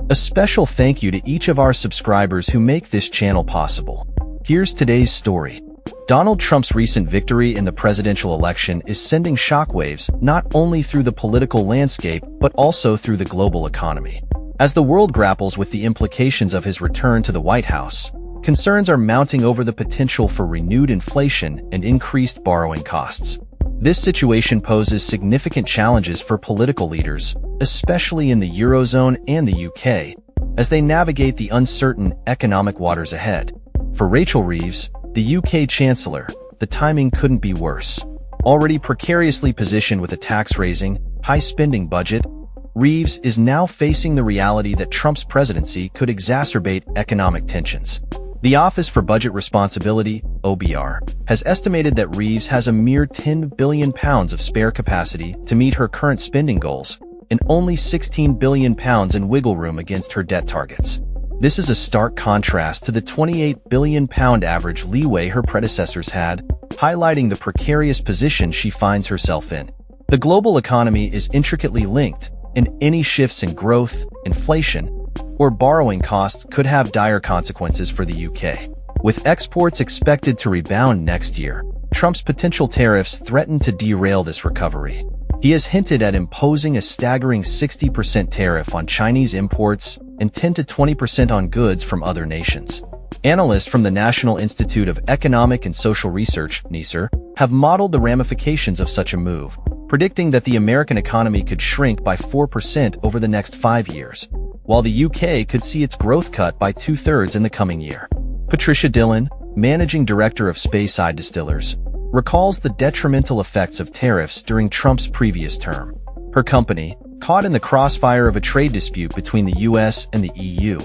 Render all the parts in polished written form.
A special thank you to each of our subscribers who make this channel possible. Here's today's story. Donald Trump's recent victory in the presidential election is sending shockwaves not only through the political landscape but also through the global economy. As the world grapples with the implications of his return to the White House, concerns are mounting over the potential for renewed inflation and increased borrowing costs. This situation poses significant challenges for political leaders, especially in the Eurozone and the UK, as they navigate the uncertain economic waters ahead. For Rachel Reeves, the UK Chancellor, the timing couldn't be worse. Already precariously positioned with a tax-raising, high-spending budget, Reeves is now facing the reality that Trump's presidency could exacerbate economic tensions. The Office for Budget Responsibility, OBR, has estimated that Reeves has a mere £10 billion of spare capacity to meet her current spending goals and only £16 billion in wiggle room against her debt targets. This is a stark contrast to the £28 billion average leeway her predecessors had, highlighting the precarious position she finds herself in. The global economy is intricately linked, and any shifts in growth, inflation, or borrowing costs could have dire consequences for the UK. With exports expected to rebound next year, Trump's potential tariffs threaten to derail this recovery. He has hinted at imposing a staggering 60% tariff on Chinese imports and 10 to 20% on goods from other nations. Analysts from the National Institute of Economic and Social Research, NIESR, have modeled the ramifications of such a move, predicting that the American economy could shrink by 4% over the next 5 years, while the UK could see its growth cut by 2/3 in the coming year. Patricia Dillon, managing director of Speyside Distillers, recalls the detrimental effects of tariffs during Trump's previous term. Her company, caught in the crossfire of a trade dispute between the US and the EU,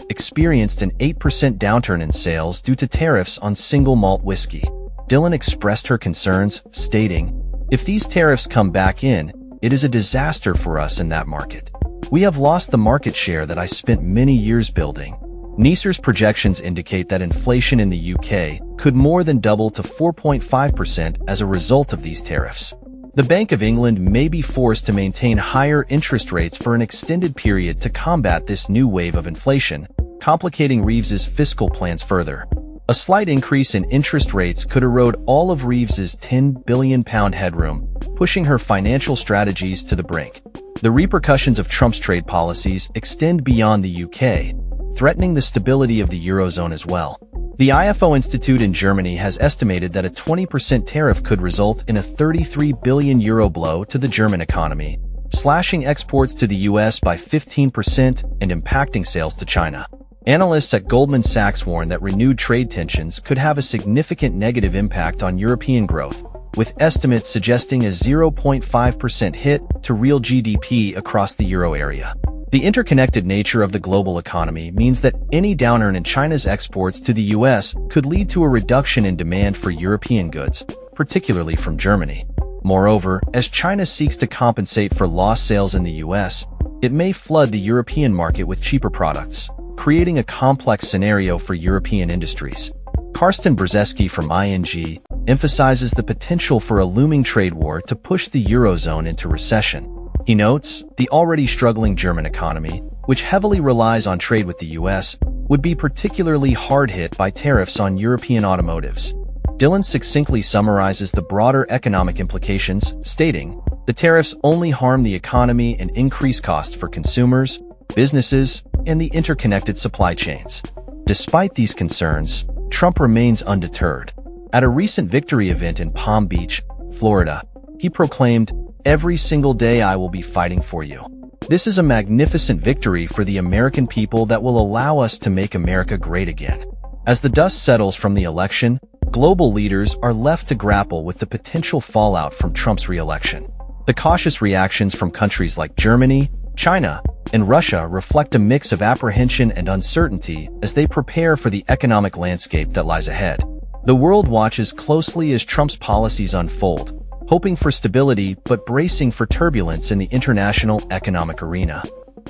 experienced an 8% downturn in sales due to tariffs on single malt whiskey. Dillon expressed her concerns, stating, "If these tariffs come back in, it is a disaster for us in that market. We have lost the market share that I spent many years building." NIESR's projections indicate that inflation in the UK could more than double to 4.5% as a result of these tariffs. The Bank of England may be forced to maintain higher interest rates for an extended period to combat this new wave of inflation, complicating Reeves's fiscal plans further. A slight increase in interest rates could erode all of Reeves's £10 billion headroom, pushing her financial strategies to the brink. The repercussions of Trump's trade policies extend beyond the UK, threatening the stability of the Eurozone as well. The IFO Institute in Germany has estimated that a 20% tariff could result in a €33 billion blow to the German economy, slashing exports to the US by 15% and impacting sales to China. Analysts at Goldman Sachs warn that renewed trade tensions could have a significant negative impact on European growth, with estimates suggesting a 0.5% hit to real GDP across the euro area. The interconnected nature of the global economy means that any downturn in China's exports to the US could lead to a reduction in demand for European goods, particularly from Germany. Moreover, as China seeks to compensate for lost sales in the US, it may flood the European market with cheaper products, creating a complex scenario for European industries. Karsten Brzezinski from ING emphasizes the potential for a looming trade war to push the Eurozone into recession. He notes, the already struggling German economy, which heavily relies on trade with the US, would be particularly hard hit by tariffs on European automotives. Dillon succinctly summarizes the broader economic implications, stating, "The tariffs only harm the economy and increase costs for consumers, businesses, and the interconnected supply chains." Despite these concerns, Trump remains undeterred. At a recent victory event in Palm Beach, Florida, he proclaimed, "Every single day I will be fighting for you." This is a magnificent victory for the American people that will allow us to make America great again. As the dust settles from the election, global leaders are left to grapple with the potential fallout from Trump's re-election. The cautious reactions from countries like Germany, China, and Russia reflect a mix of apprehension and uncertainty as they prepare for the economic landscape that lies ahead. The world watches closely as Trump's policies unfold, hoping for stability but bracing for turbulence in the international economic arena.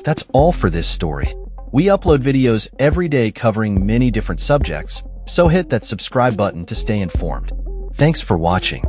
That's all for this story. We upload videos every day covering many different subjects, so hit that subscribe button to stay informed. Thanks for watching.